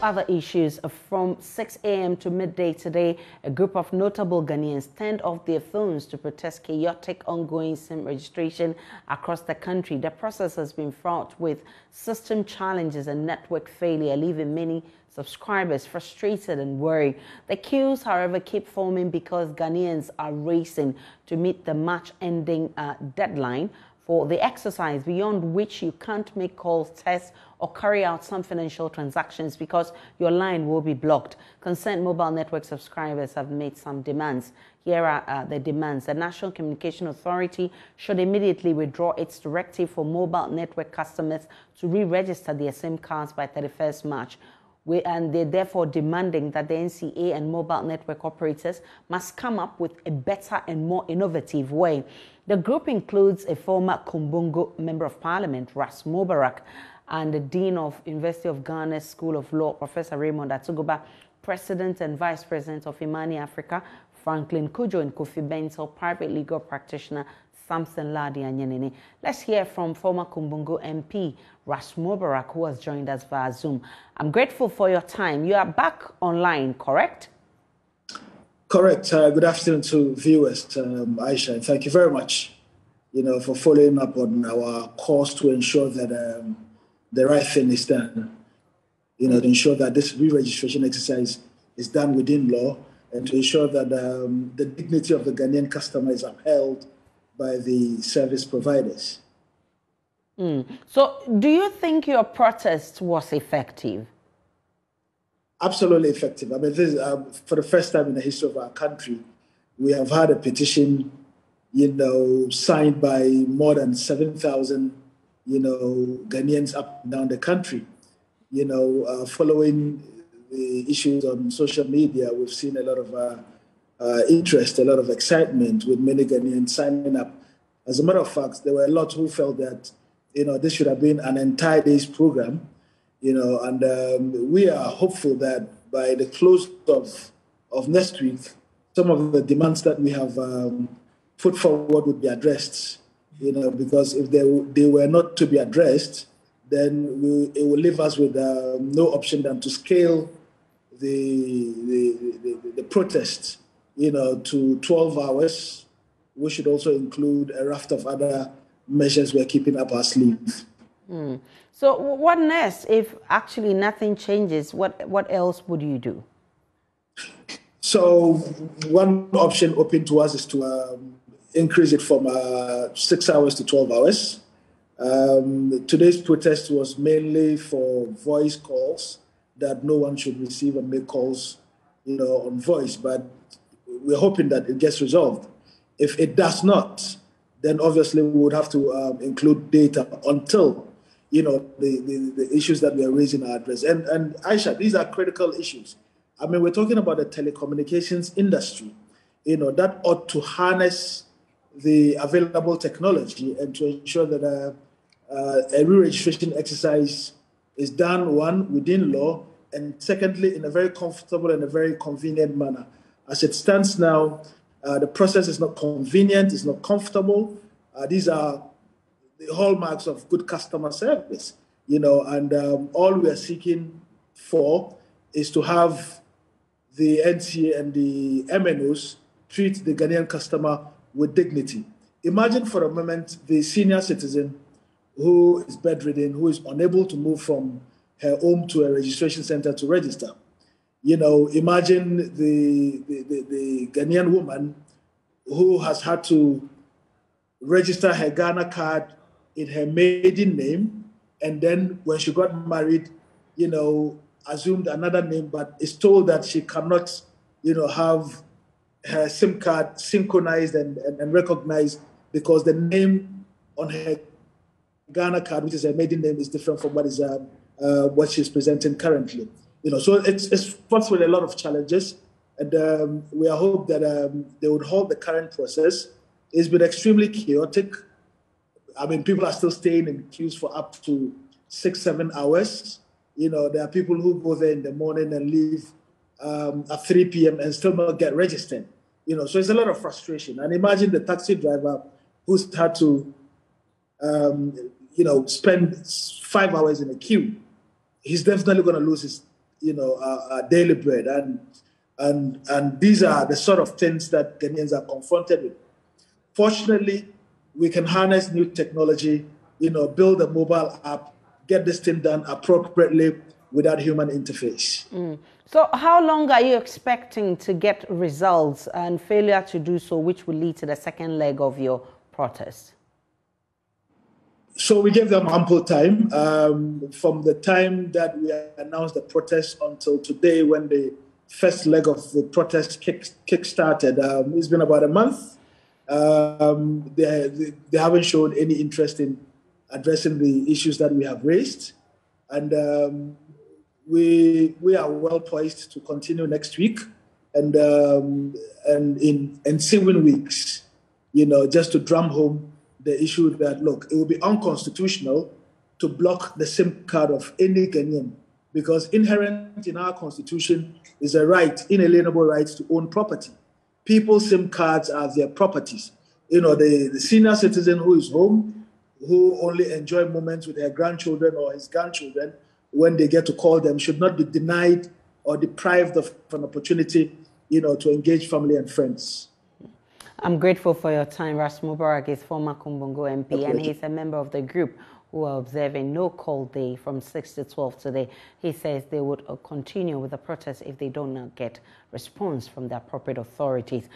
other issues, from 6 a.m. to midday today, a group of notable Ghanaians turned off their phones to protest chaotic ongoing SIM registration across the country. The process has been fraught with system challenges and network failure, leaving many subscribers frustrated and worried. The queues, however, keep forming because Ghanaians are racing to meet the March-ending deadline for the exercise, beyond which you can't make calls, tests, or carry out some financial transactions because your line will be blocked. Concerned mobile network subscribers have made some demands. Here are the demands. The National Communication Authority should immediately withdraw its directive for mobile network customers to re-register their SIM cards by 31st March. And they're therefore demanding that the NCA and mobile network operators must come up with a better and more innovative way. The group includes a former Kumbungo Member of Parliament, Ras Mubarak, and the Dean of University of Ghana School of Law, Professor Raymond Atuguba, President and Vice President of Imani Africa, Franklin Kujo, and Kofi Bentel, private legal practitioner, Samson Ladi Anyenini. Let's hear from former Kumbungo MP, Ras Mubarak, who has joined us via Zoom. I'm grateful for your time. You are back online, correct? Correct. Good afternoon to viewers, Aisha, and thank you very much, for following up on our course to ensure that the right thing is done, to ensure that this re-registration exercise is done within law, and to ensure that the dignity of the Ghanaian customer is upheld by the service providers. So do you think your protest was effective? Absolutely effective. I mean, this is, for the first time in the history of our country, we have had a petition, signed by more than 7,000, Ghanaians up and down the country. Following the issues on social media, we've seen a lot of interest, a lot of excitement with many Ghanaians signing up. As a matter of fact, there were a lot who felt that, this should have been an entire day's program, and we are hopeful that by the close of next week, some of the demands that we have put forward would be addressed, because if they were not to be addressed, then it will leave us with no option than to scale the protest, to 12 hours. We should also include a raft of other measures we're keeping up our sleeves. So what next? If actually nothing changes, what else would you do? So one option open to us is to increase it from 6 hours to 12 hours. Today's protest was mainly for voice calls, that no one should receive and make calls, on voice, but we're hoping that it gets resolved. If it does not, then obviously we would have to include data until, the issues that we are raising are addressed. And Aisha, these are critical issues. I mean, we're talking about the telecommunications industry, that ought to harness the available technology and to ensure that a re-registration exercise is done, one, within law, and secondly, in a very comfortable and a very convenient manner. As it stands now, the process is not convenient, it's not comfortable. These are the hallmarks of good customer service, and all we are seeking for is to have the NCA and the MNOs treat the Ghanaian customer with dignity. Imagine for a moment the senior citizen who is bedridden, who is unable to move from her home to a registration center to register. Imagine the Ghanaian woman who has had to register her Ghana card in her maiden name, and then when she got married, assumed another name, but is told that she cannot, have her SIM card synchronized and recognized because the name on her Ghana card, which is her maiden name, is different from what she's presenting currently. So it's fraught with a lot of challenges, and we hope that they would halt the current process. It's been extremely chaotic. I mean, people are still staying in queues for up to 6-7 hours. There are people who go there in the morning and leave at 3 p.m. and still not get registered. So it's a lot of frustration. And imagine the taxi driver who's had to, spend 5 hours in a queue. He's definitely going to lose our daily bread. And these are the sort of things that Ghanaians are confronted with. Fortunately, we can harness new technology, build a mobile app, get this thing done appropriately without human interface. So how long are you expecting to get results, and failure to do so, which will lead to the second leg of your protest? So we gave them ample time from the time that we announced the protest until today, when the first leg of the protest kick-started. It's been about a month. They haven't shown any interest in addressing the issues that we have raised. And we are well poised to continue next week and in ensuing weeks, just to drum home the issue that, look, it will be unconstitutional to block the SIM card of any Ghanaian, because inherent in our constitution is a right, inalienable right to own property. People's SIM cards are their properties. The senior citizen who is home, who only enjoy moments with their grandchildren or his grandchildren when they get to call them, should not be denied or deprived of an opportunity, to engage family and friends. I'm grateful for your time. Ras Mubarak is former Kumbungo MP, and he's a member of the group who are observing no call day from 6 to 12 today. He says they would continue with the protest if they do not get response from the appropriate authorities.